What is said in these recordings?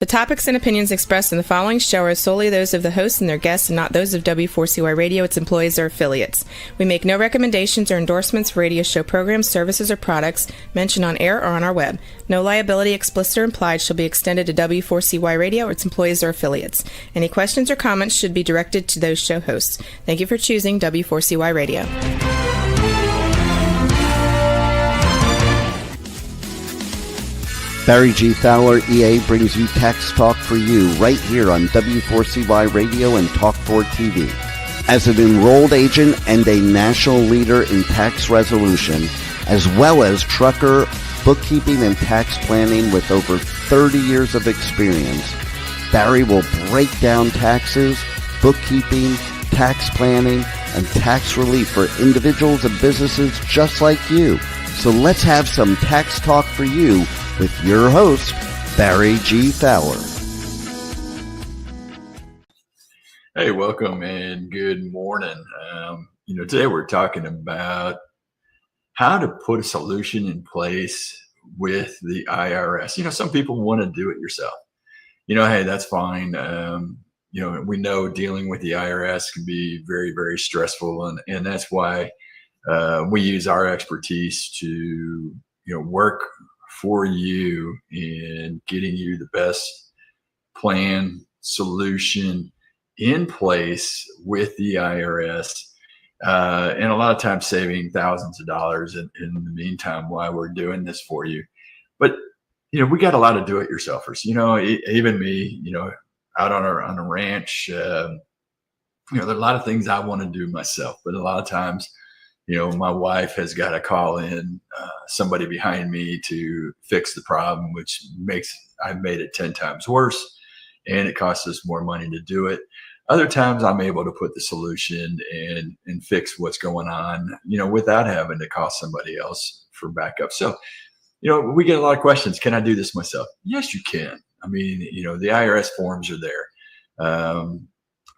topics and opinions expressed in the following show are solely those of the hosts and their guests and not those of W4CY Radio, its employees, or affiliates. We make no recommendations or endorsements for radio show programs, services, or products mentioned on air or on our web. No liability, explicit or implied, shall be extended to W4CY Radio or its employees or affiliates. Any questions or comments should be directed to those show hosts. Thank you for choosing W4CY Radio. Barry G. Fowler, EA, brings you Tax Talk for You right here on W4CY Radio and Talk4 TV. As an enrolled agent and a national leader in tax resolution, as well as trucker, bookkeeping, and tax planning with over 30 years of experience, Barry will break down taxes, bookkeeping, tax planning, and tax relief for individuals and businesses just like you. So let's have some Tax Talk for You with your host, Barry G. Fowler. Hey, welcome and good morning. Today we're talking about how to put a solution in place with the IRS. Some people want to do it yourself. Hey, that's fine. We know dealing with the IRS can be very, very stressful, and that's why we use our expertise to, work for you in getting you the best plan solution in place with the IRS, and a lot of times saving thousands of dollars in the meantime while we're doing this for you. But we got a lot of do-it-yourselfers. Even me. Out on a ranch. There are a lot of things I want to do myself, but a lot of times, my wife has got to call in somebody behind me to fix the problem, which I've made it 10 times worse, and it costs us more money to do it. Other times I'm able to put the solution and fix what's going on, without having to call somebody else for backup. So, we get a lot of questions. Can I do this myself? Yes, you can. The IRS forms are there.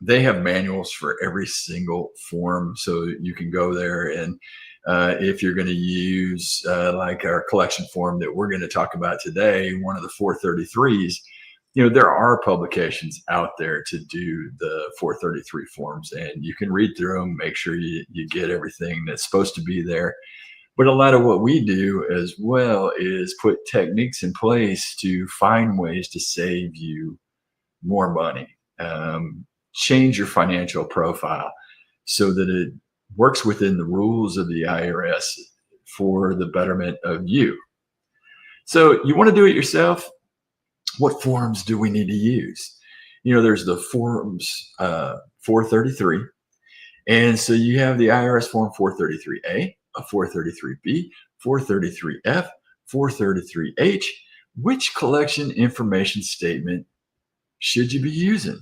They have manuals for every single form, so you can go there and if you're going to use like our collection form that we're going to talk about today, one of the 433s, there are publications out there to do the 433 forms, and you can read through them, make sure you get everything that's supposed to be there. But a lot of what we do as well is put techniques in place to find ways to save you more money. Change your financial profile so that it works within the rules of the IRS for the betterment of you. So you want to do it yourself? What forms do we need to use? There's the forms 433. And so you have the IRS form 433A, a 433B, 433F, 433H. Which collection information statement should you be using?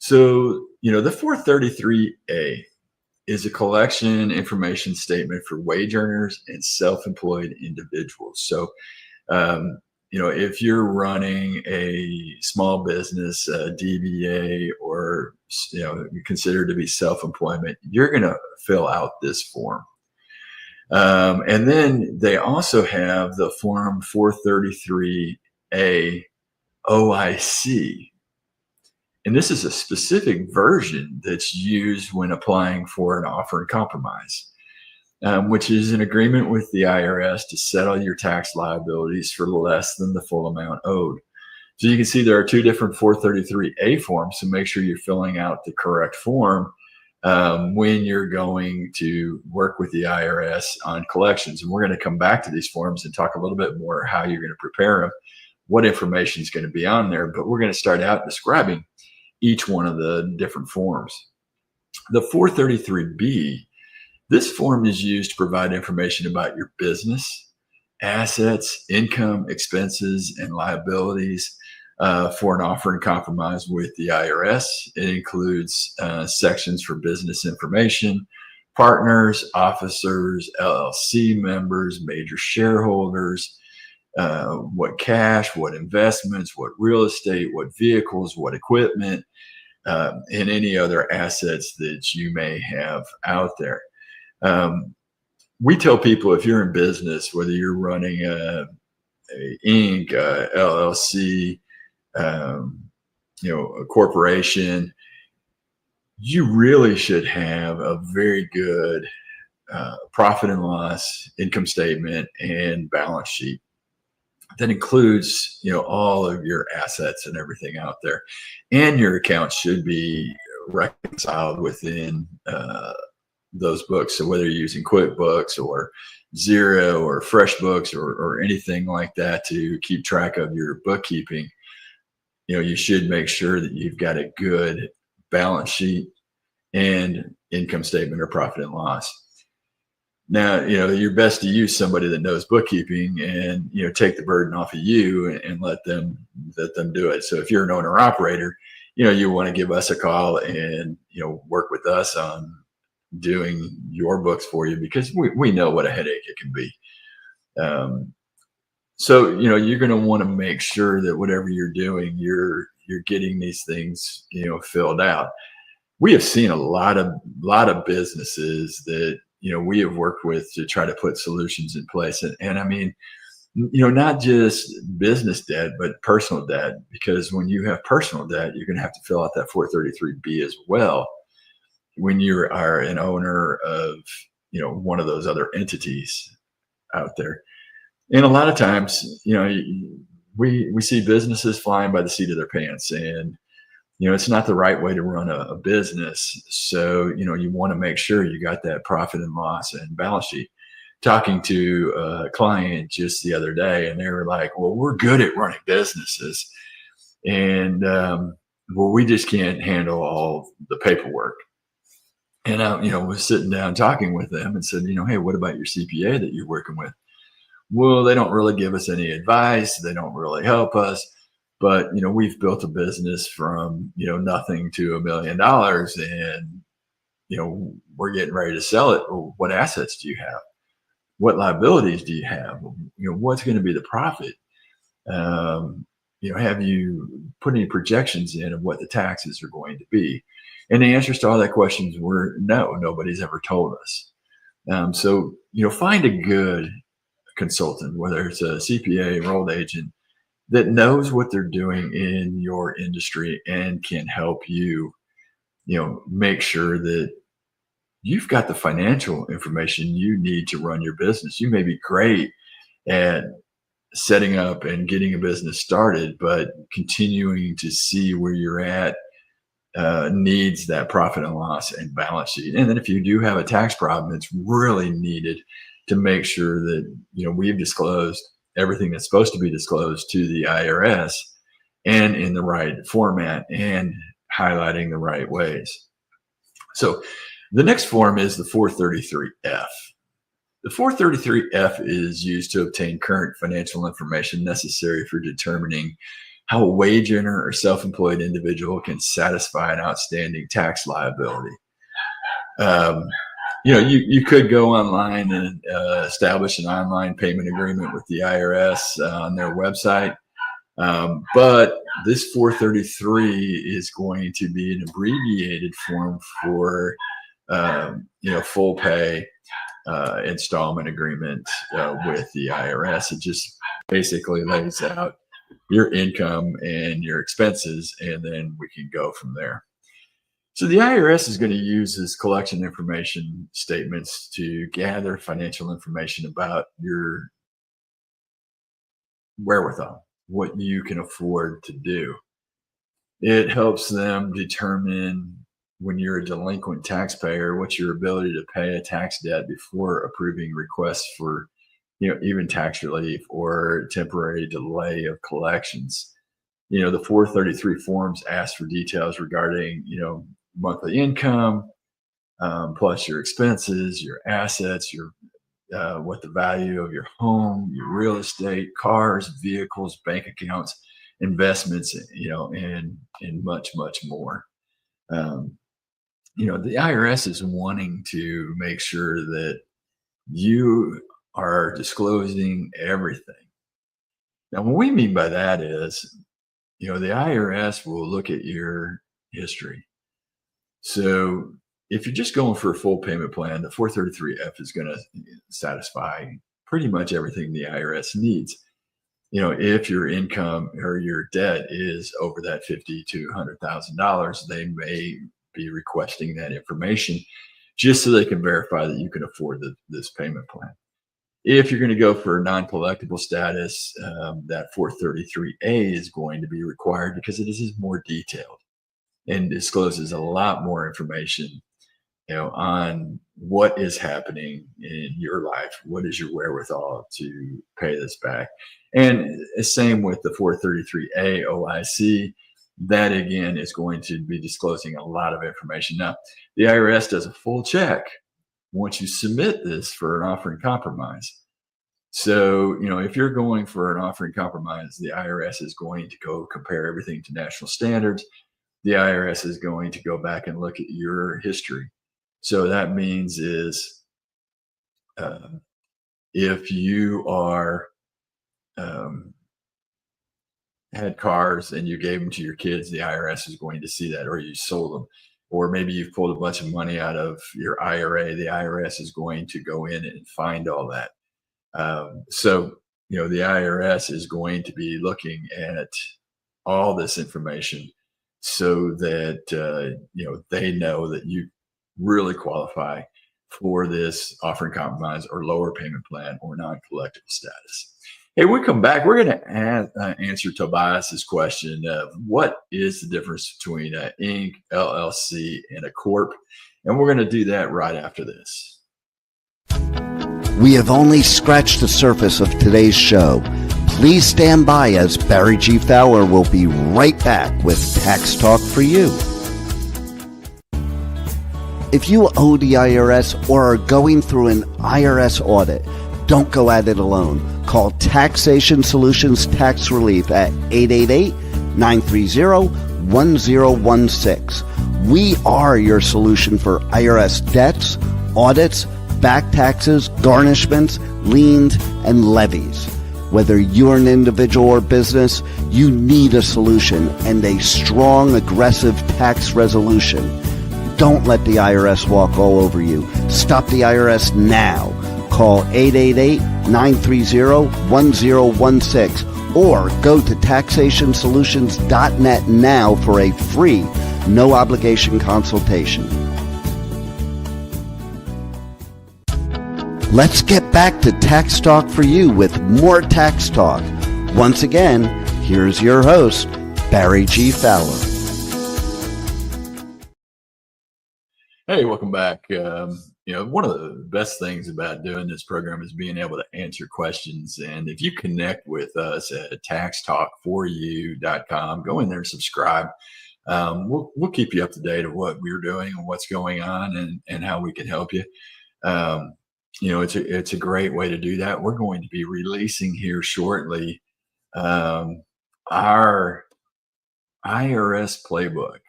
So, the 433A is a collection information statement for wage earners and self-employed individuals. So, if you're running a small business, DBA, or, considered to be self-employment, you're going to fill out this form. And then they also have the form 433A OIC. And this is a specific version that's used when applying for an offer in compromise, which is an agreement with the IRS to settle your tax liabilities for less than the full amount owed. So you can see there are two different 433A forms, so make sure you're filling out the correct form when you're going to work with the IRS on collections. And we're going to come back to these forms and talk a little bit more how you're going to prepare them, what information is going to be on there. But we're going to start out describing each one of the different forms. The 433B, this form is used to provide information about your business, assets, income, expenses, and liabilities for an offer in compromise with the IRS. It includes sections for business information, partners, officers, LLC members, major shareholders, what cash, what investments, what real estate, what vehicles, what equipment, and any other assets that you may have out there. We tell people, if you're in business, whether you're running a Inc., LLC, a corporation, you really should have a very good profit and loss, income statement, and balance sheet that includes all of your assets and everything out there, and your accounts should be reconciled within those books. So whether you're using QuickBooks or Zero or FreshBooks or anything like that to keep track of your bookkeeping, you should make sure that you've got a good balance sheet and income statement or profit and loss. Now, you're best to use somebody that knows bookkeeping and, take the burden off of you and let them do it. So if you're an owner operator, you want to give us a call and, work with us on doing your books for you, because we know what a headache it can be. So, you're going to want to make sure that whatever you're doing, you're getting these things, filled out. We have seen a lot of businesses that, we have worked with to try to put solutions in place. And I mean, not just business debt, but personal debt, because when you have personal debt, you're going to have to fill out that 433B as well when you are an owner of, one of those other entities out there. And a lot of times, we see businesses flying by the seat of their pants, and it's not the right way to run a business. So, you want to make sure you got that profit and loss and balance sheet. Talking to a client just the other day, and they were like, well, we're good at running businesses. And, well, we just can't handle all the paperwork. And I, was sitting down talking with them and said, hey, what about your CPA that you're working with? Well, they don't really give us any advice. They don't really help us. But, we've built a business from, nothing to $1 million, and, we're getting ready to sell it. Well, what assets do you have? What liabilities do you have? What's going to be the profit? Have you put any projections in of what the taxes are going to be? And the answers to all that questions were no, nobody's ever told us. So, find a good consultant, whether it's a CPA, enrolled agent, that knows what they're doing in your industry and can help you, make sure that you've got the financial information you need to run your business. You may be great at setting up and getting a business started, but continuing to see where you're at needs that profit and loss and balance sheet. And then if you do have a tax problem, it's really needed to make sure that, we've disclosed everything that's supposed to be disclosed to the IRS and in the right format and highlighting the right ways. So the next form is the 433F. The 433F is used to obtain current financial information necessary for determining how a wage earner or self-employed individual can satisfy an outstanding tax liability. You could go online and establish an online payment agreement with the IRS on their website. But this 433 is going to be an abbreviated form for, full pay installment agreement with the IRS. It just basically lays out your income and your expenses, and then we can go from there. So the IRS is going to use this collection information statements to gather financial information about your wherewithal, what you can afford to do. It helps them determine, when you're a delinquent taxpayer, what's your ability to pay a tax debt before approving requests for, even tax relief or temporary delay of collections. The 433 forms ask for details regarding, monthly income, plus your expenses, your assets, your what the value of your home, your real estate, cars, vehicles, bank accounts, investments, and much, much more. The IRS is wanting to make sure that you are disclosing everything. Now, what we mean by that is, the IRS will look at your history. So if you're just going for a full payment plan, the 433F is going to satisfy pretty much everything the IRS needs. if your income or your debt is over that $50,000 to $100,000, they may be requesting that information just so they can verify that you can afford this payment plan. If you're going to go for non-collectible status, that 433A is going to be required because it is more detailed and discloses a lot more information, on what is happening in your life. What is your wherewithal to pay this back? And same with the 433A OIC. That again is going to be disclosing a lot of information. Now, the IRS does a full check once you submit this for an offering compromise. So, if you're going for an offering compromise, the IRS is going to go compare everything to national standards. The IRS is going to go back and look at your history. So that means is if you are had cars and you gave them to your kids, the IRS is going to see that, or you sold them, or maybe you've pulled a bunch of money out of your IRA. The IRS is going to go in and find all that. So, the IRS is going to be looking at all this information so that, they know that you really qualify for this offering compromise or lower payment plan or non-collectible status. Hey, when we come back, we're going to answer Tobias's question of what is the difference between an Inc., LLC, and a Corp. And we're going to do that right after this. We have only scratched the surface of today's show. Please stand by as Barry G. Fowler will be right back with Tax Talk for You. If you owe the IRS or are going through an IRS audit, don't go at it alone. Call Taxation Solutions Tax Relief at 888-930-1016. We are your solution for IRS debts, audits, back taxes, garnishments, liens, and levies. Whether you're an individual or business, you need a solution and a strong, aggressive tax resolution. Don't let the IRS walk all over you. Stop the IRS now. Call 888-930-1016 or go to taxationsolutions.net now for a free, no obligation consultation. Let's get back to Tax Talk for You with more Tax Talk. Once again, here's your host, Barry G. Fowler. Hey, welcome back. One of the best things about doing this program is being able to answer questions. And if you connect with us at taxtalk4u.com, go in there and subscribe. We'll keep you up to date of what we're doing and what's going on and how we can help you. It's a great way to do that. We're going to be releasing here shortly our IRS playbook.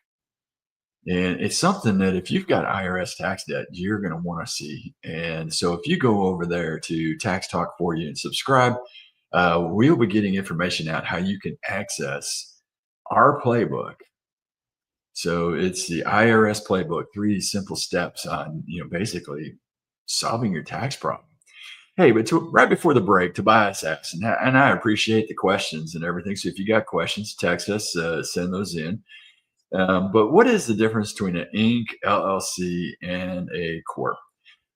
And it's something that if you've got IRS tax debt, you're going to want to see. And so if you go over there to Tax Talk for You and subscribe, we'll be getting information out how you can access our playbook. So it's the IRS playbook, 3 simple steps on, basically solving your tax problem. Hey, but right before the break, Tobias asked, and I appreciate the questions and everything. So if you got questions, text us, send those in. But what is the difference between an Inc., LLC, and a Corp?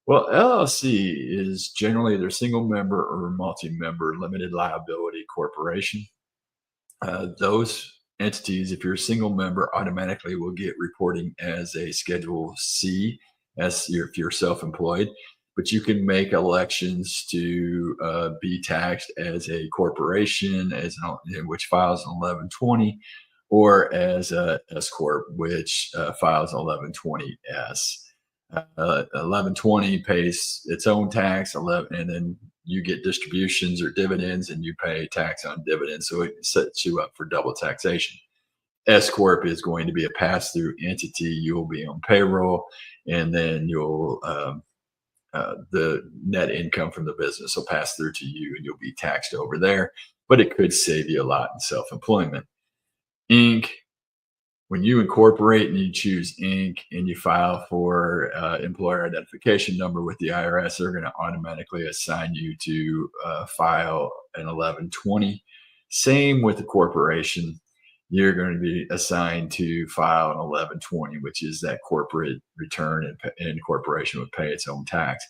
Well, LLC is generally their single member or multi-member limited liability corporation. Those entities, if you're a single member, automatically will get reporting as a Schedule C, if you're self-employed. But you can make elections to be taxed as a corporation, which files an 1120, or as a S corp, which files 1120S. 1120 pays its own tax, and then you get distributions or dividends, and you pay tax on dividends. So it sets you up for double taxation. S corp is going to be a pass-through entity. You'll be on payroll, and then you'll the net income from the business will pass through to you, and you'll be taxed over there. But it could save you a lot in self-employment. Inc., When you incorporate and you choose Inc. and you file for employer identification number with the IRS, they're going to automatically assign you to file an 1120. Same with the corporation. You're going to be assigned to file an 1120, which is that corporate return, and corporation would pay its own tax.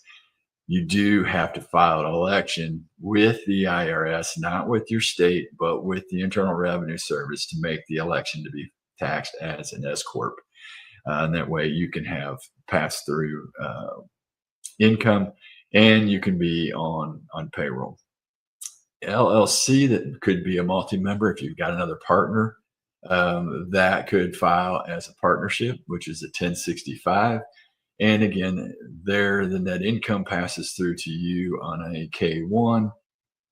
You do have to file an election with the IRS, not with your state, but with the Internal Revenue Service to make the election to be taxed as an S corp, and that way you can have pass through income, and you can be on payroll. LLC, that could be a multi-member. If you've got another partner, that could file as a partnership, which is a 1065. And again, there the net income passes through to you on a K1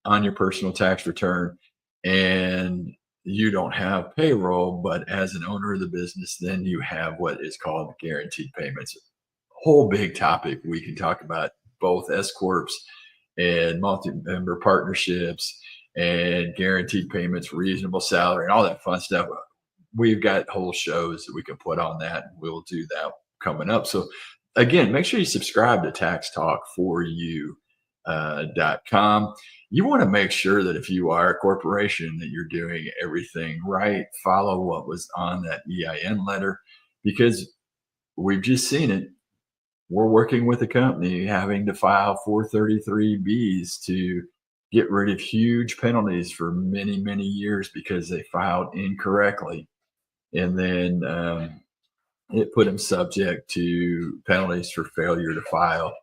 on your personal tax return, and you don't have payroll, but as an owner of the business, then you have what is called guaranteed payments. Whole big topic. We can talk about both S corps and multi-member partnerships and guaranteed payments, reasonable salary, and all that fun stuff. We've got whole shows that we can put on that, and we'll do that coming up. So again, make sure you subscribe to taxtalk4u.com. You want to make sure that if you are a corporation that you're doing everything right. Follow what was on that EIN letter, because we've just seen it. We're working with a company having to file 433Bs to get rid of huge penalties for many, many years because they filed incorrectly. And then it put them subject to penalties for failure to file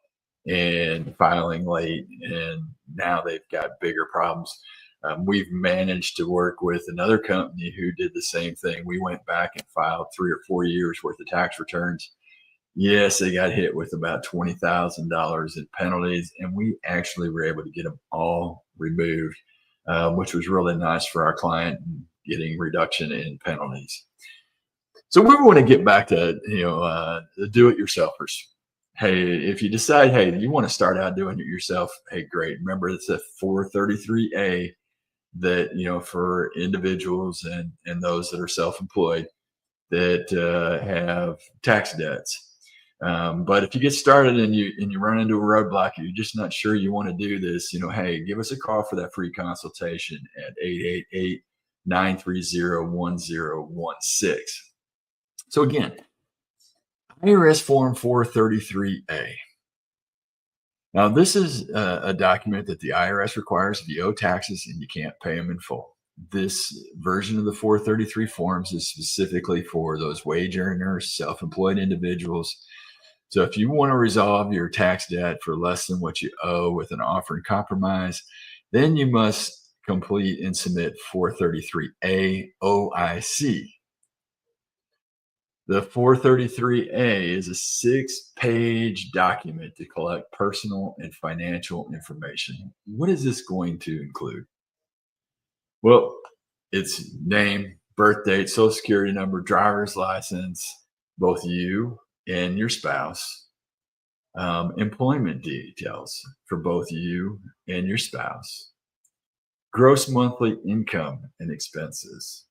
and filing late. And now they've got bigger problems. We've managed to work with another company who did the same thing. We went back and filed 3 or 4 years worth of tax returns. Yes, they got hit with about $20,000 in penalties, and we actually were able to get them all removed, which was really nice for our client, getting reduction in penalties. So we want to get back to the do-it-yourselfers. Hey, if you decide, hey, you want to start out doing it yourself, hey, great. Remember, it's a 433A that for individuals and those that are self-employed that have tax debts. But if you get started and you run into a roadblock, you're just not sure you want to do this, hey, give us a call for that free consultation at 888-930-1016. So again, IRS Form 433A. Now, this is a document that the IRS requires if you owe taxes and you can't pay them in full. This version of the 433 forms is specifically for those wage earners, self-employed individuals. So if you want to resolve your tax debt for less than what you owe with an offer in compromise, then you must complete and submit 433A OIC. The 433A is a 6-page document to collect personal and financial information. What is this going to include? Well, it's name, birth date, social security number, driver's license, both you and your spouse, employment details for both you and your spouse, gross monthly income and expenses,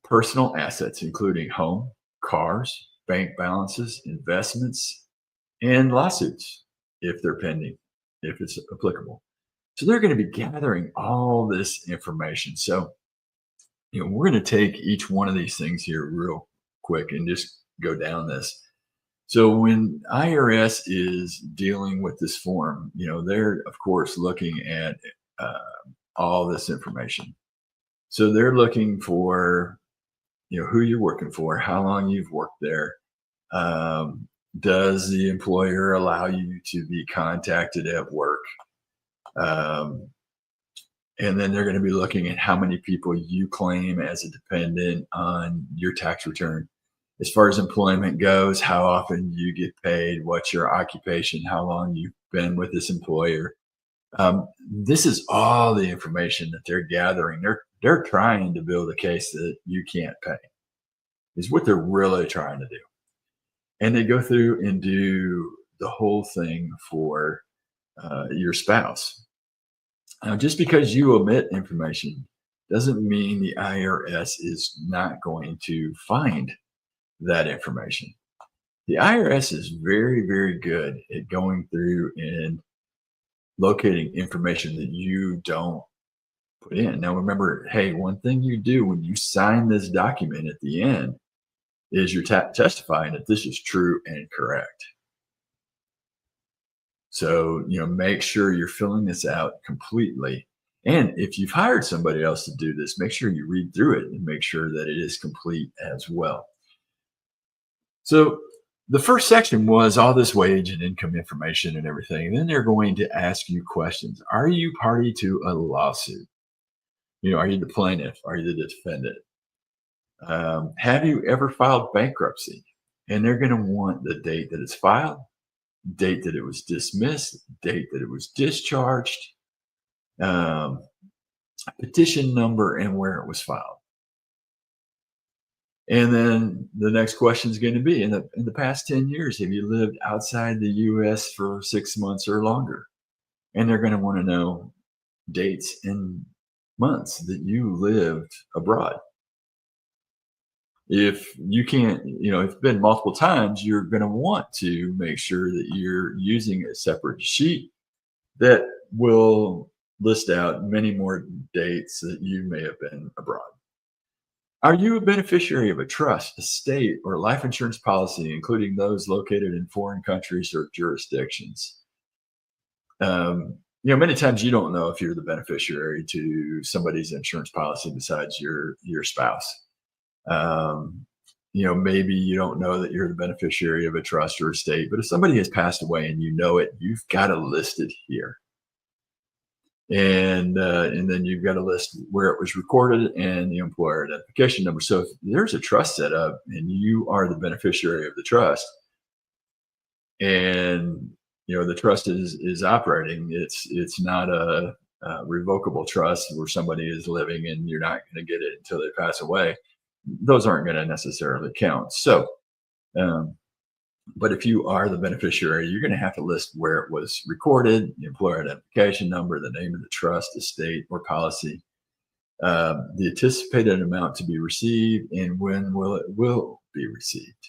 personal assets, including home, cars, bank balances, investments, and lawsuits, if they're pending, if it's applicable. So they're going to be gathering all this information. So, we're going to take each one of these things here real quick and just go down this. So when IRS is dealing with this form, they're of course looking at all this information. So they're looking for who you're working for, how long you've worked there. Does the employer allow you to be contacted at work? And then they're going to be looking at how many people you claim as a dependent on your tax return. As far as employment goes, how often you get paid, what's your occupation, how long you've been with this employer. This is all the information that they're gathering. They're trying to build a case that you can't pay, is what they're really trying to do. And they go through and do the whole thing for your spouse. Now, just because you omit information doesn't mean the IRS is not going to find that information. The IRS is very, very good at going through and locating information that you don't put in. Now, remember, hey, one thing you do when you sign this document at the end is you're testifying that this is true and correct. So, make sure you're filling this out completely. And if you've hired somebody else to do this, make sure you read through it and make sure that it is complete as well. So the first section was all this wage and income information and everything. And then they're going to ask you questions. Are you party to a lawsuit? Are you the plaintiff? Are you the defendant? Have you ever filed bankruptcy? And they're going to want the date that it's filed, date that it was dismissed, date that it was discharged, petition number, and where it was filed. And then the next question is going to be, in the past 10 years, have you lived outside the U.S. for 6 months or longer? And they're going to want to know dates and months that you lived abroad. If you can't, if it's been multiple times, you're going to want to make sure that you're using a separate sheet that will list out many more dates that you may have been abroad. Are you a beneficiary of a trust, estate, or life insurance policy, including those located in foreign countries or jurisdictions? Many times you don't know if you're the beneficiary to somebody's insurance policy besides your spouse. Maybe you don't know that you're the beneficiary of a trust or estate, but if somebody has passed away and you know it, you've got to list it here. And then you've got to list where it was recorded and the employer identification number. So if there's a trust set up and you are the beneficiary of the trust, and the trust is operating, it's not a revocable trust where somebody is living and you're not going to get it until they pass away. Those aren't going to necessarily count. So, but if you are the beneficiary, you're going to have to list where it was recorded, the employer identification number, the name of the trust, estate, or policy, the anticipated amount to be received, and when will be received.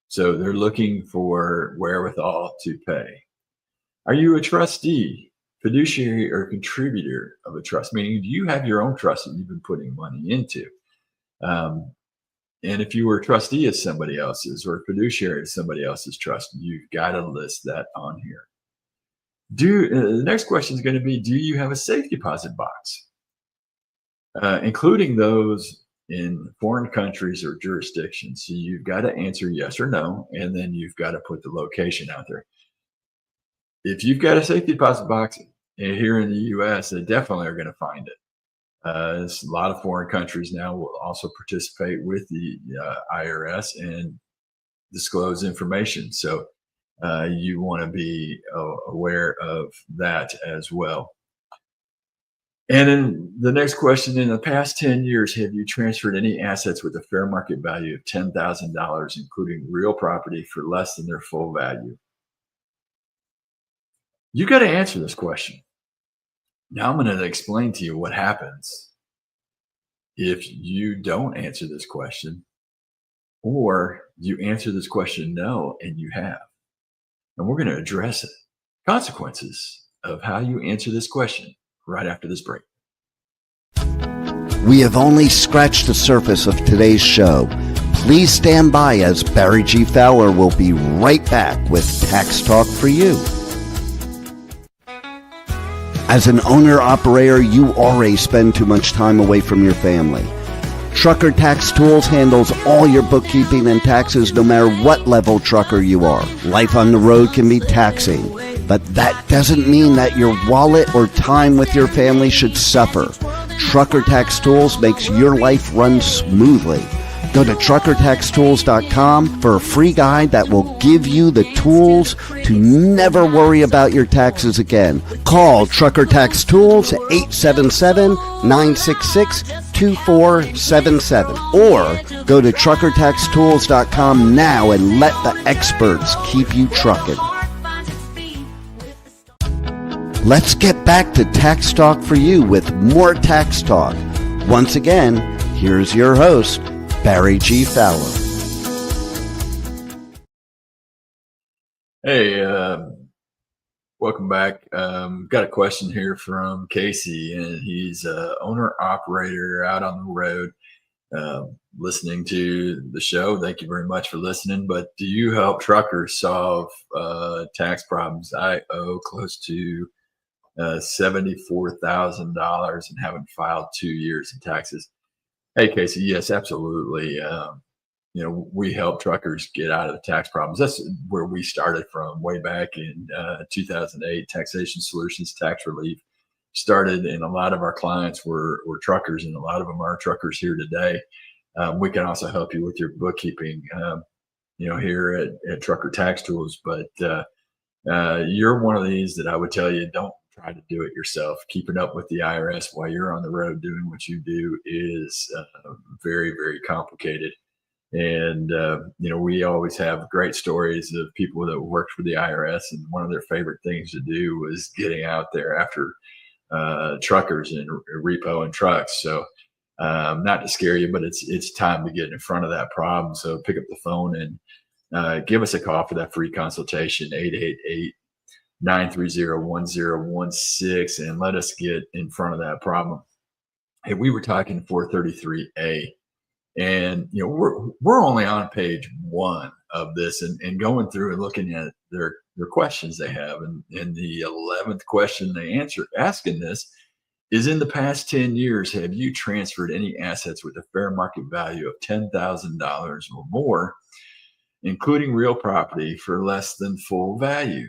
So they're looking for wherewithal to pay. Are you a trustee, fiduciary, or contributor of a trust? Meaning, do you have your own trust that you've been putting money into? And if you were a trustee of somebody else's or a fiduciary of somebody else's trust, you've got to list that on here. The next question is going to be, do you have a safe deposit box? Including those in foreign countries or jurisdictions. So you've got to answer yes or no, and then you've got to put the location out there. If you've got a safe deposit box here in the U.S., they definitely are going to find it. A lot of foreign countries now will also participate with the IRS and disclose information. So you want to be aware of that as well. And then the next question, in the past 10 years, have you transferred any assets with a fair market value of $10,000, including real property, for less than their full value? You got to answer this question. Now I'm going to explain to you what happens if you don't answer this question, or you answer this question no and you have. And we're going to address it. Consequences of how you answer this question right after this break. We have only scratched the surface of today's show. Please stand by, as Barry G. Fowler will be right back with Tax Talk for you. As an owner-operator, you already spend too much time away from your family. Trucker Tax Tools handles all your bookkeeping and taxes, no matter what level trucker you are. Life on the road can be taxing, but that doesn't mean that your wallet or time with your family should suffer. Trucker Tax Tools makes your life run smoothly. Go to truckertaxtools.com for a free guide that will give you the tools to never worry about your taxes again. Call Trucker Tax Tools 877-966-2477 or go to truckertaxtools.com now and let the experts keep you trucking. Let's get Back to Tax Talk for You with more Tax Talk. Once again, here's your host, Barry G. Fowler. Hey, welcome back. Got a question here from Casey, and he's a owner-operator out on the road listening to the show. Thank you very much for listening. But do you help truckers solve tax problems? I owe close to $74,000 and haven't filed 2 years in taxes. Hey, Casey, yes, absolutely. We help truckers get out of the tax problems. That's where we started from way back in 2008. Taxation Solutions, tax relief started, and a lot of our clients were truckers, and a lot of them are truckers here today. We can also help you with your bookkeeping, here at Trucker Tax Tools. But you're one of these that I would tell you, don't try to do it yourself. Keeping up with the IRS while you're on the road doing what you do is very, very complicated. And, we always have great stories of people that worked for the IRS, and one of their favorite things to do was getting out there after truckers and repo and trucks. So not to scare you, but it's time to get in front of that problem. So pick up the phone and give us a call for that free consultation, 888-930-1016, and let us get in front of that problem. Hey, we were talking 433A. And we're only on page 1 of this, and going through and looking at their questions they have, and the 11th question they answer asking this is, in the past 10 years, have you transferred any assets with a fair market value of $10,000 or more, including real property, for less than full value?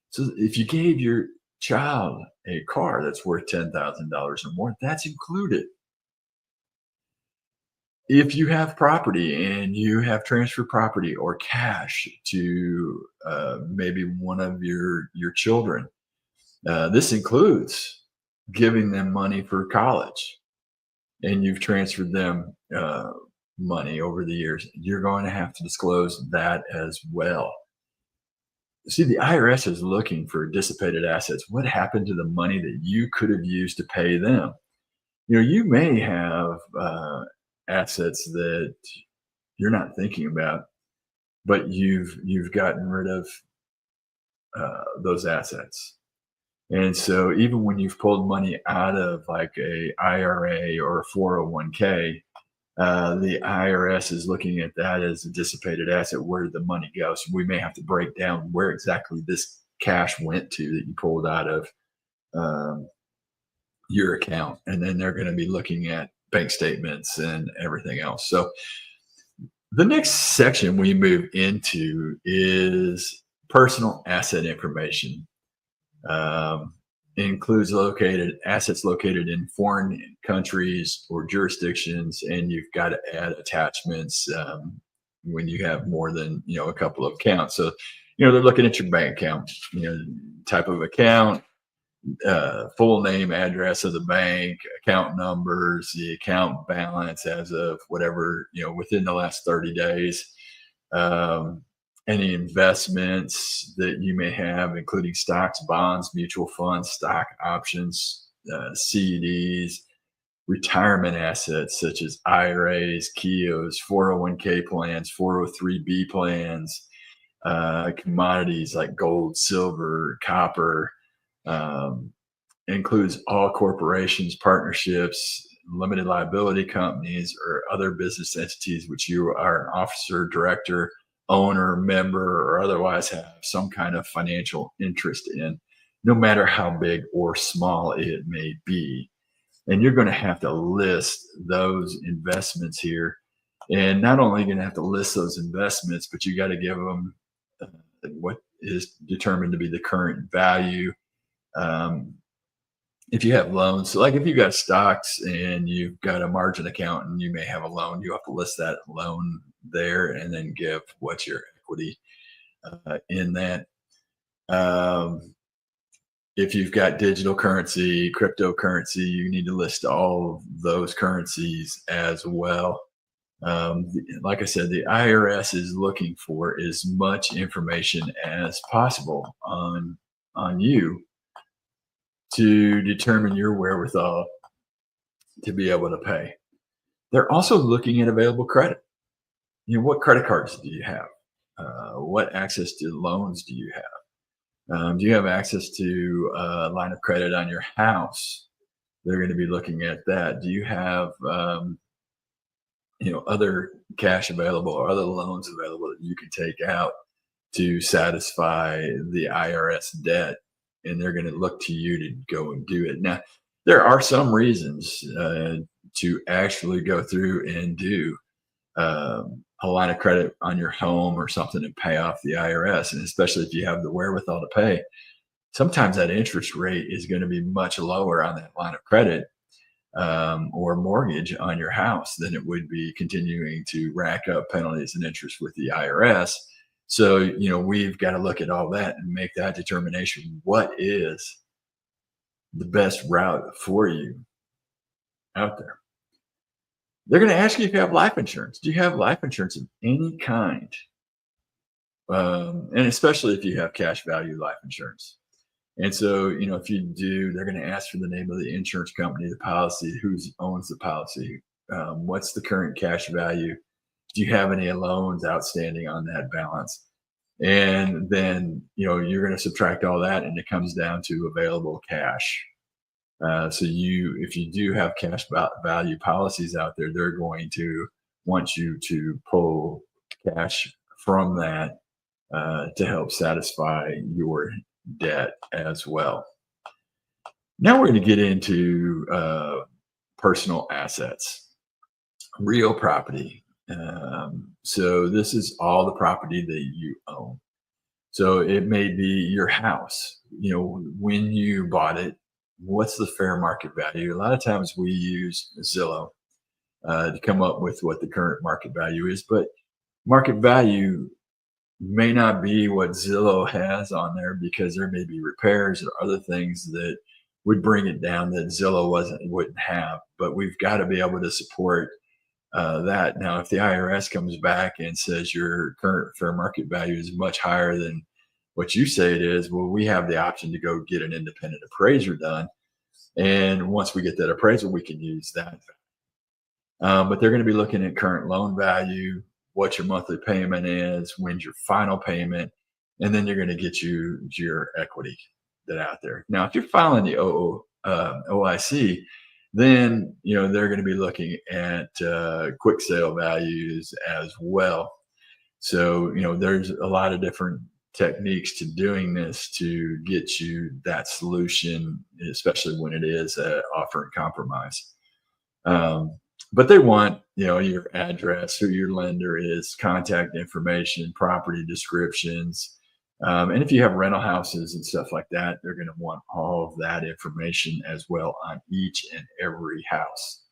So if you gave your child a car that's worth $10,000 or more, that's included. If you have property and you have transferred property or cash to maybe one of your children, this includes giving them money for college, and you've transferred them money over the years, you're going to have to disclose that as well. See, the IRS is looking for dissipated assets. What happened to the money that you could have used to pay them? You may have assets that you're not thinking about, but you've gotten rid of those assets. And so even when you've pulled money out of like a IRA or a 401k, the IRS is looking at that as a dissipated asset. Where did the money go? So we may have to break down where exactly this cash went to that you pulled out of your account. And then they're going to be looking at bank statements and everything else. So the next section we move into is personal asset information. Includes assets located in foreign countries or jurisdictions, and you've got to add attachments when you have more than a couple of accounts. So they're looking at your bank account, type of account, full name, address of the bank, account numbers, the account balance as of whatever, within the last 30 days, any investments that you may have, including stocks, bonds, mutual funds, stock options, CDs, retirement assets such as IRAs, KIOs, 401k plans, 403b plans, commodities like gold, silver, copper, includes all corporations, partnerships, limited liability companies, or other business entities which you are an officer, director, owner, member, or otherwise have some kind of financial interest in, no matter how big or small it may be. And you're going to have to list those investments here. And not only are you going to have to list those investments, but you got to give them what is determined to be the current value. If you have loans, so like if you've got stocks and you've got a margin account and you may have a loan, you have to list that loan there and then give what's your equity in that. If you've got digital currency, cryptocurrency, you need to list all of those currencies as well. Like I said, the IRS is looking for as much information as possible on you to determine your wherewithal to be able to pay. They're also looking at available credit. What credit cards do you have? What access to loans do you have? Do you have access to a line of credit on your house? They're going to be looking at that. Do you have other cash available or other loans available that you can take out to satisfy the IRS debt? And they're going to look to you to go and do it. Now, there are some reasons to actually go through and do a line of credit on your home or something and pay off the IRS. And especially if you have the wherewithal to pay, sometimes that interest rate is going to be much lower on that line of credit or mortgage on your house than it would be continuing to rack up penalties and interest with the IRS. So, we've got to look at all that and make that determination. What is the best route for you out there? They're going to ask you if you have life insurance. Do you have life insurance of any kind? And especially if you have cash value life insurance. And so, if you do, they're going to ask for the name of the insurance company, the policy, who owns the policy, what's the current cash value? Do you have any loans outstanding on that balance? And then, you're going to subtract all that, and it comes down to available cash. So if you do have cash value policies out there, they're going to want you to pull cash from that to help satisfy your debt as well. Now we're going to get into personal assets, real property. So this is all the property that you own. So it may be your house. When you bought it, what's the fair market value? A lot of times we use Zillow to come up with what the current market value is, but market value may not be what Zillow has on there, because there may be repairs or other things that would bring it down that Zillow wouldn't have. But we've got to be able to support that. Now, if the IRS comes back and says your current fair market value is much higher than what you say it is, well, we have the option to go get an independent appraiser done. And once we get that appraisal, we can use that. But they're going to be looking at current loan value, what your monthly payment is, when's your final payment, and then they're going to get you your equity that out there. Now, if you're filing the OIC, then they're going to be looking at quick sale values as well. So there's a lot of different techniques to doing this to get you that solution, especially when it is offer and compromise. But they want your address, who your lender is, contact information, property descriptions. And if you have rental houses and stuff like that, they're going to want all of that information as well on each and every house.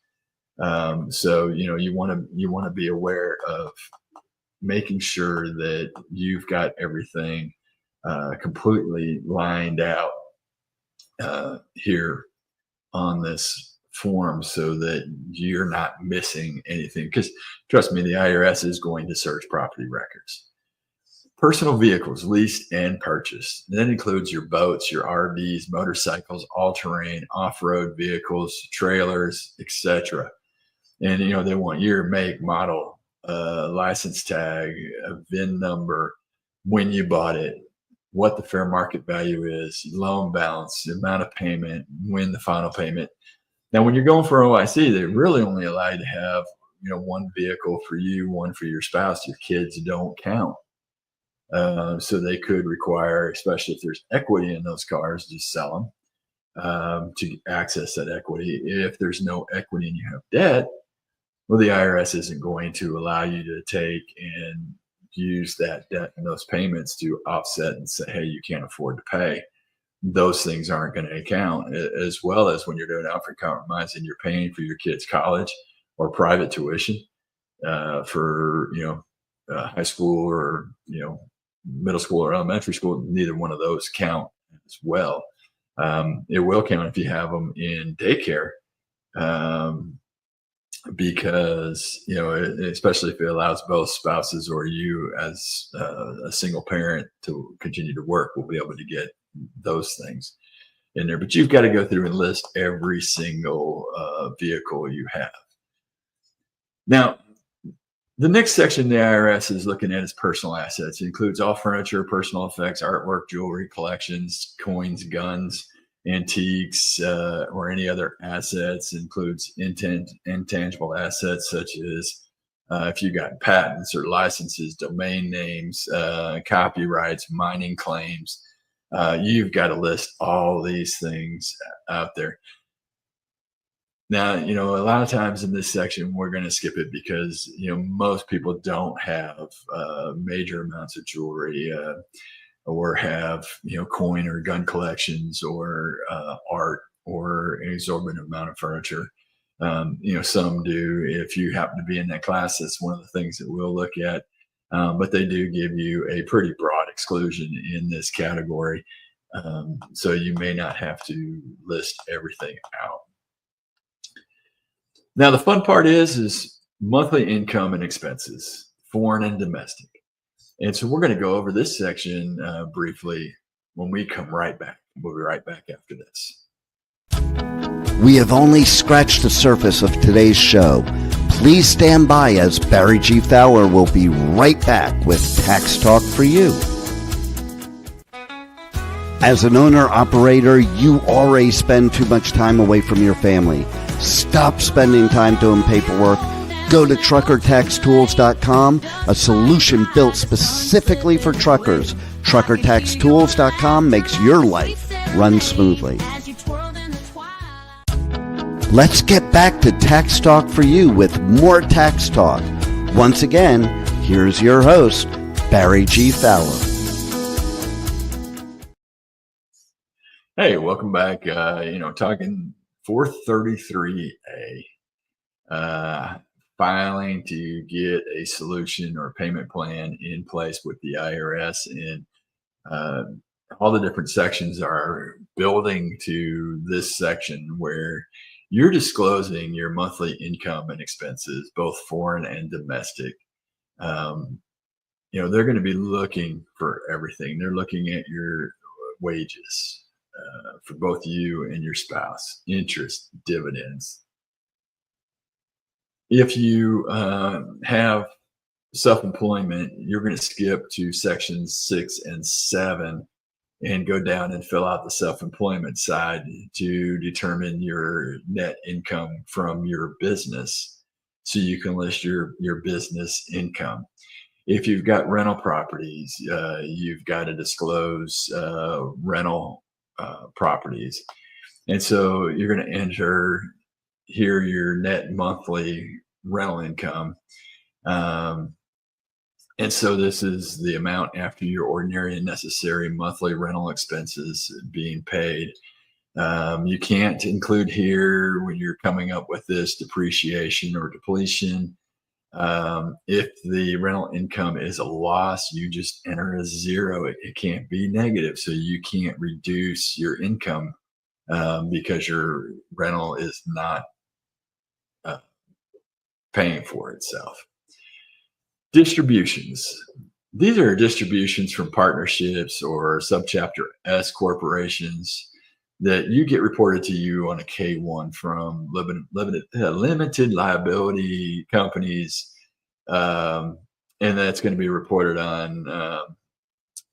So you want to be aware of making sure that you've got everything completely lined out here on this form, so that you're not missing anything. Because trust me, the IRS is going to search property records. Personal vehicles leased and purchased. That includes your boats, your RVs, motorcycles, all-terrain, off-road vehicles, trailers, etc. And they want year, make, model, license tag, a VIN number, when you bought it, what the fair market value is, loan balance, the amount of payment, when the final payment. Now, when you're going for OIC, they really only allow you to have one vehicle for you, one for your spouse. Your kids don't count. So they could require, especially if there's equity in those cars, to sell them to access that equity. If there's no equity and you have debt, well, the IRS isn't going to allow you to take and use that debt and those payments to offset and say, hey, you can't afford to pay. Those things aren't going to account, as well as when you're doing offer compromise and you're paying for your kids' college or private tuition for high school or middle school or elementary school. Neither one of those count as well. It will count if you have them in daycare, because especially if it allows both spouses or you as a single parent to continue to work, will be able to get those things. in there, but you've got to go through and list every single vehicle you have. Now, the next section the IRS is looking at is personal assets. It includes all furniture, personal effects, artwork, jewelry, collections, coins, guns, antiques, or any other assets. It includes intangible assets such as if you got patents or licenses, domain names, copyrights, mining claims. You've got to list all these things out there. Now, a lot of times in this section, we're going to skip it because, most people don't have major amounts of jewelry or have, coin or gun collections or art or an exorbitant amount of furniture. Some do. If you happen to be in that class, that's one of the things that we'll look at. But they do give you a pretty broad exclusion in this category. So you may not have to list everything out. Now, the fun part is monthly income and expenses, foreign and domestic. And so we're going to go over this section briefly when we come right back. We'll be right back after this. We have only scratched the surface of today's show. Please stand by as Barry G. Fowler will be right back with Tax Talk for You. As an owner-operator, you already spend too much time away from your family. Stop spending time doing paperwork. Go to truckertaxtools.com, a solution built specifically for truckers. Truckertaxtools.com makes your life run smoothly. Let's get back to Tax Talk for You with more Tax Talk. Once again, here's your host, Barry G. Fowler. Hey, welcome back. Talking 433A, filing to get a solution or payment plan in place with the IRS, and all the different sections are building to this section where you're disclosing your monthly income and expenses, both foreign and domestic. They're going to be looking for everything. They're looking at your wages. For both you and your spouse, interest, dividends. If you have self-employment, you're going to skip to sections 6 and 7 and go down and fill out the self-employment side to determine your net income from your business, so you can list your business income. If you've got rental properties, you've got to disclose rental properties. And so you're going to enter here your net monthly rental income. And so this is the amount after your ordinary and necessary monthly rental expenses being paid. You can't include here, when you're coming up with this, depreciation or depletion. If the rental income is a loss, you just enter a 0. It can't be negative, so you can't reduce your income because your rental is not paying for itself. Distributions. These are distributions from partnerships or subchapter S corporations that you get reported to you on a K-1 from limited liability companies, and that's going to be reported on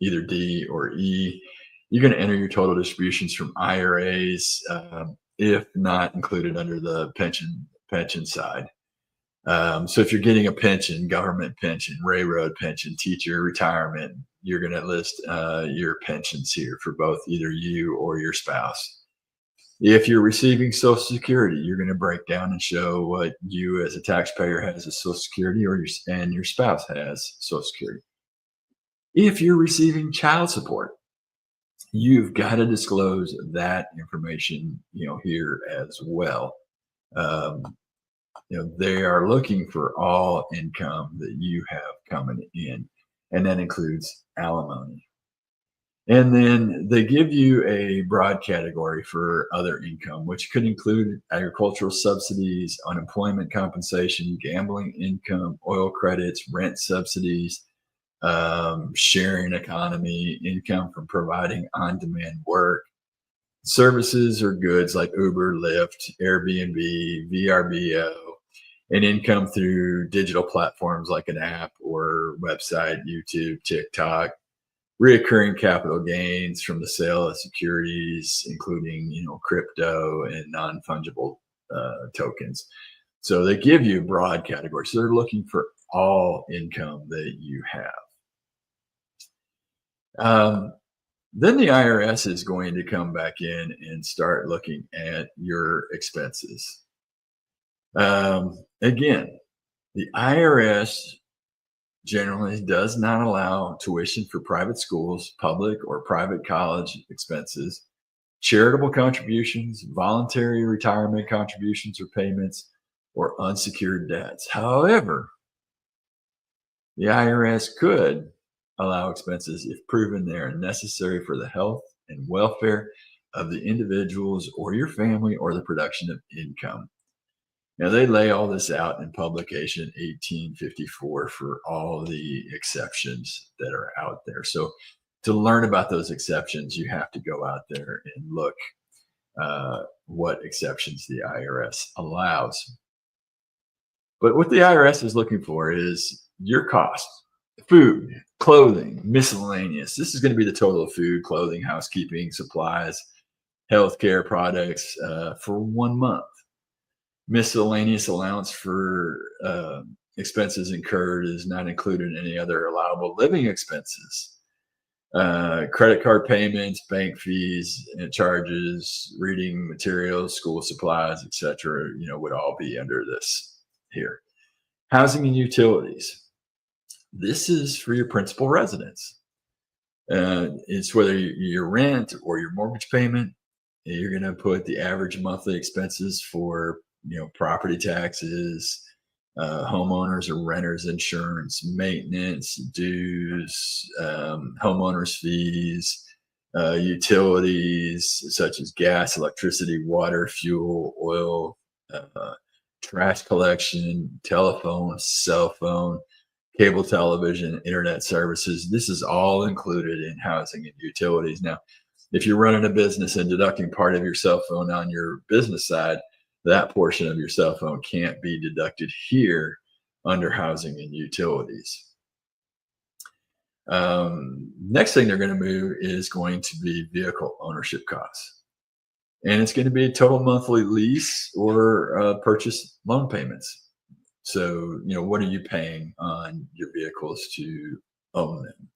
either D or E. You're going to enter your total distributions from IRAs, if not included under the pension side. So if you're getting a pension, government pension, railroad pension, teacher retirement, you're going to list your pensions here for both either you or your spouse. If you're receiving Social Security, you're going to break down and show what you as a taxpayer has as Social Security and your spouse has Social Security. If you're receiving child support, you've got to disclose that information, here as well. They are looking for all income that you have coming in, and that includes alimony. And then they give you a broad category for other income, which could include agricultural subsidies, unemployment compensation, gambling income, oil credits, rent subsidies, sharing economy, income from providing on-demand work. Services or goods like Uber, Lyft, Airbnb, VRBO, and income through digital platforms like an app or website, YouTube, TikTok, reoccurring capital gains from the sale of securities, including crypto and non-fungible tokens. So they give you broad categories. So they're looking for all income that you have. Then the IRS is going to come back in and start looking at your expenses. Again, the IRS generally does not allow tuition for private schools, public or private college expenses, charitable contributions, voluntary retirement contributions or payments, or unsecured debts. However, the IRS could allow expenses if proven they are necessary for the health and welfare of the individuals or your family or the production of income. Now, they lay all this out in publication 1854 for all the exceptions that are out there. So to learn about those exceptions, you have to go out there and look what exceptions the IRS allows. But what the IRS is looking for is your costs: food, clothing, miscellaneous. This is going to be the total of food, clothing, housekeeping, supplies, healthcare products for 1 month. Miscellaneous allowance for expenses incurred is not included in any other allowable living expenses. Credit card payments, bank fees and charges, reading materials, school supplies, etc., would all be under this here. Housing and utilities. This is for your principal residence. It's whether your rent or your mortgage payment. You're going to put the average monthly expenses for property taxes, homeowners or renters insurance, maintenance, dues, homeowners fees, utilities such as gas, electricity, water, fuel, oil, trash collection, telephone, cell phone, cable television, internet services. This is all included in housing and utilities. Now, if you're running a business and deducting part of your cell phone on your business side, that portion of your cell phone can't be deducted here under housing and utilities. Next thing they're going to move is going to be vehicle ownership costs. And it's going to be total monthly lease or purchase loan payments. So, what are you paying on your vehicles to own them?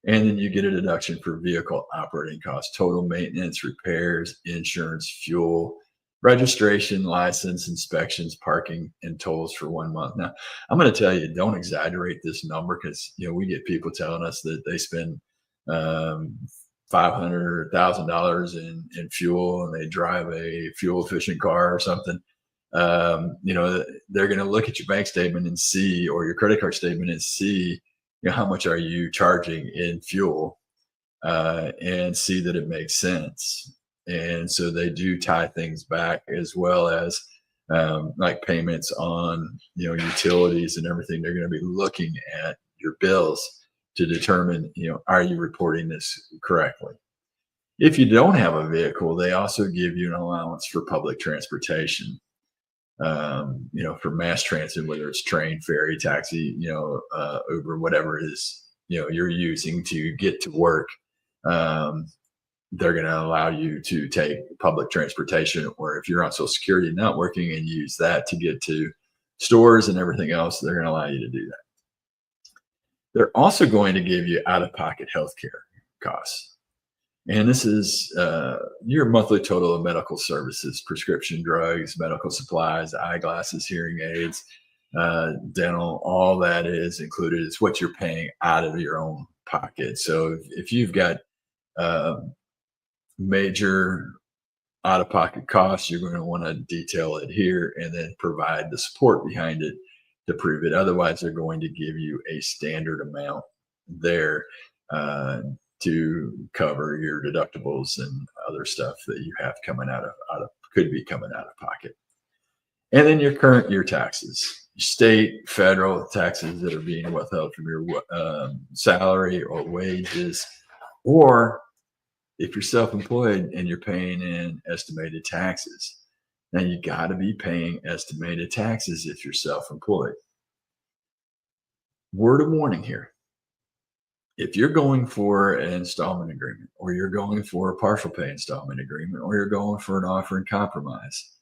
And then you get a deduction for vehicle operating costs, total maintenance, repairs, insurance, fuel, registration, license, inspections, parking, and tolls for 1 month. Now, I'm going to tell you, don't exaggerate this number because, we get people telling us that they spend $500 or $1,000 in fuel and they drive a fuel efficient car or something. They're going to look at your bank statement and see, or your credit card statement and see, how much are you charging in fuel, and see that it makes sense. And so they do tie things back, as well as like payments on utilities and everything. They're going to be looking at your bills to determine, are you reporting this correctly? If you don't have a vehicle, they also give you an allowance for public transportation. For mass transit, whether it's train, ferry, taxi, Uber, whatever it is, you're using to get to work. They're going to allow you to take public transportation, or if you're on Social Security not working and use that to get to stores and everything else, they're going to allow you to do that. They're also going to give you out-of-pocket healthcare costs. And this is your monthly total of medical services, prescription drugs, medical supplies, eyeglasses, hearing aids, dental, all that is included. It's what you're paying out of your own pocket. So if you've got major out-of-pocket costs, you're going to want to detail it here and then provide the support behind it to prove it. Otherwise, they're going to give you a standard amount there to cover your deductibles and other stuff that you have coming could be coming out of pocket. And then your current year taxes, state, federal taxes that are being withheld from your salary or wages, or if you're self-employed and you're paying in estimated taxes. Now you got to be paying estimated taxes if you're self-employed. Word of warning here. If you're going for an installment agreement, or you're going for a partial pay installment agreement, or you're going for an offer in compromise,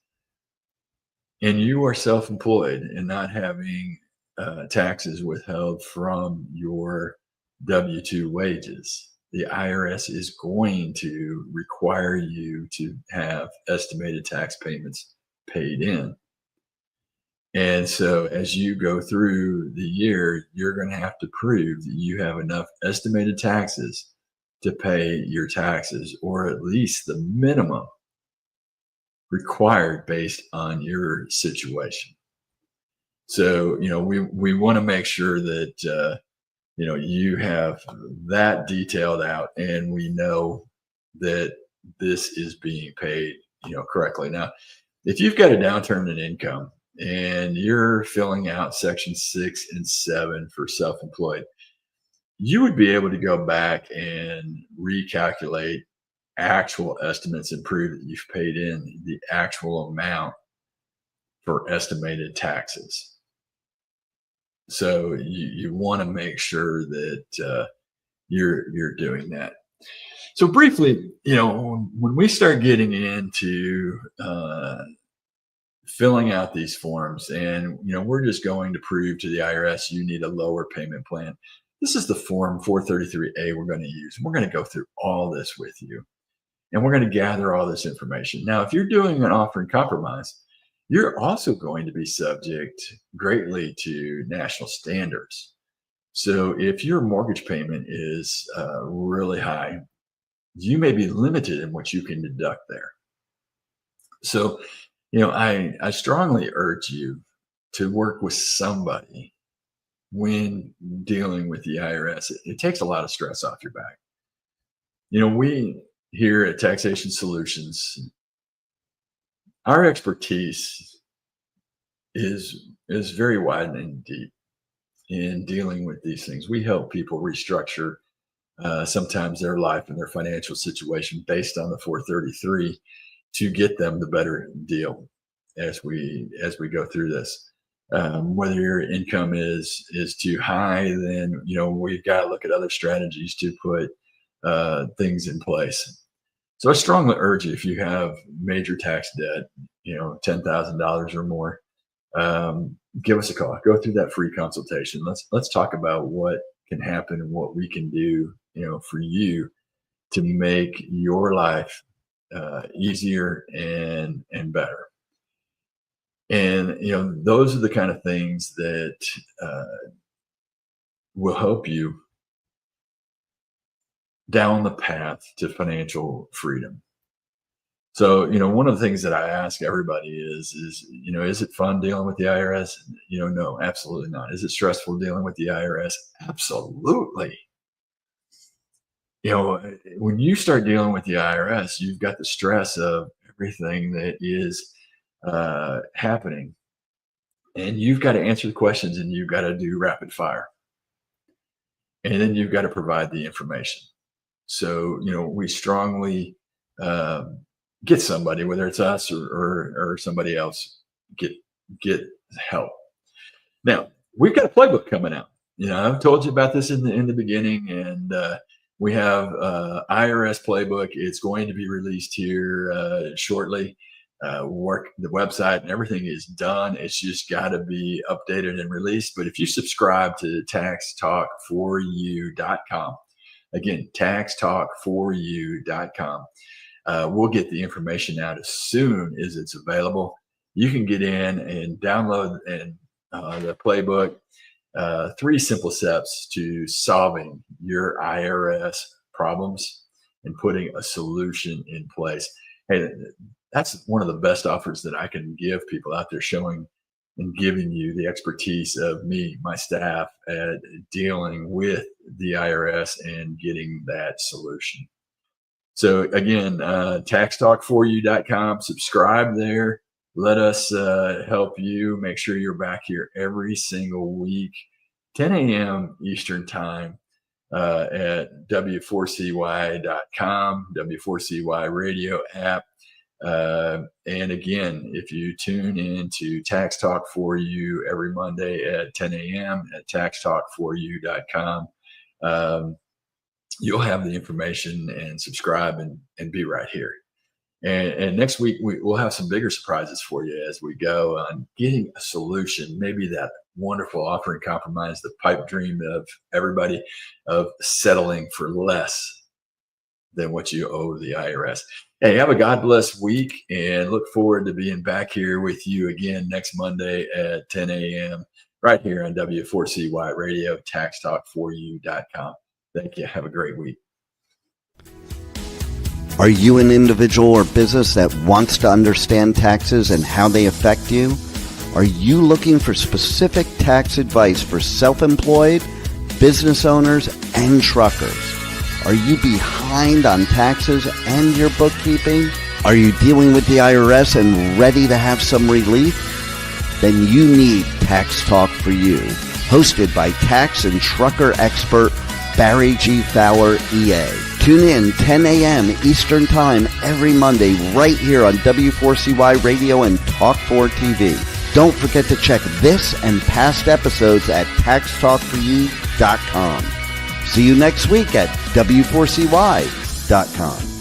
and you are self-employed and not having taxes withheld from your W-2 wages, the IRS is going to require you to have estimated tax payments paid in. And so as you go through the year, you're going to have to prove that you have enough estimated taxes to pay your taxes, or at least the minimum required based on your situation. So, we want to make sure that, you have that detailed out, and we know that this is being paid, correctly. Now, if you've got a downturn in income and you're filling out section 6 and 7 for self-employed, you would be able to go back and recalculate actual estimates and prove that you've paid in the actual amount for estimated taxes. So you want to make sure that you're doing that. So briefly, when we start getting into filling out these forms, and we're just going to prove to the IRS you need a lower payment plan. This is the form 433A we're going to use. We're going to go through all this with you, and we're going to gather all this information. Now, if you're doing an offer in compromise, you're also going to be subject greatly to national standards. So if your mortgage payment is really high, you may be limited in what you can deduct there. So, I strongly urge you to work with somebody when dealing with the IRS. It takes a lot of stress off your back. We here at Taxation Solutions, our expertise is very wide and deep in dealing with these things. We help people restructure sometimes their life and their financial situation based on the 433 to get them the better deal as we go through this. Whether your income is too high, then we've got to look at other strategies to put things in place. So I strongly urge you, if you have major tax debt, $10,000 or more, give us a call. Go through that free consultation. Let's talk about what can happen and what we can do, for you to make your life easier and better. And those are the kind of things that will help you down the path to financial freedom. So, one of the things that I ask everybody is it fun dealing with the IRS? No, absolutely not. Is it stressful dealing with the IRS? Absolutely. When you start dealing with the IRS, you've got the stress of everything that is happening, and you've got to answer the questions, and you've got to do rapid fire, and then you've got to provide the information. So, we strongly get somebody, whether it's us or somebody else, get help. Now, we've got a playbook coming out. I've told you about this in the beginning, and we have IRS playbook. It's going to be released here shortly. The website and everything is done. It's just got to be updated and released. But if you subscribe to taxtalk4u.com, again, taxtalk4u.com, we'll get the information out as soon as it's available. You can get in and download the playbook. 3 simple steps to solving your IRS problems and putting a solution in place. Hey, that's one of the best offers that I can give people out there, showing and giving you the expertise of me, my staff, at dealing with the IRS and getting that solution. So again, taxtalk4u.com, subscribe there. Let us help you. Make sure you're back here every single week, 10 a.m. Eastern time, at w4cy.com, W4CY radio app. And again, if you tune into Tax Talk for You every Monday at 10 a.m. at taxtalk4u.com, you'll have the information and subscribe and be right here. And next week, we'll have some bigger surprises for you as we go on getting a solution, maybe that wonderful offering compromise, the pipe dream of everybody, of settling for less than what you owe the IRS. Hey, have a God bless week, and look forward to being back here with you again next Monday at 10 a.m. right here on W4CY Radio, taxtalk4u.com. Thank you. Have a great week. Are you an individual or business that wants to understand taxes and how they affect you? Are you looking for specific tax advice for self-employed, business owners, and truckers? Are you behind on taxes and your bookkeeping? Are you dealing with the IRS and ready to have some relief? Then you need Tax Talk for You, hosted by tax and trucker expert Barry G. Fowler, EA. Tune in 10 a.m. Eastern Time every Monday right here on W4CY Radio and Talk4 TV. Don't forget to check this and past episodes at taxtalk4u.com. See you next week at W4CY.com.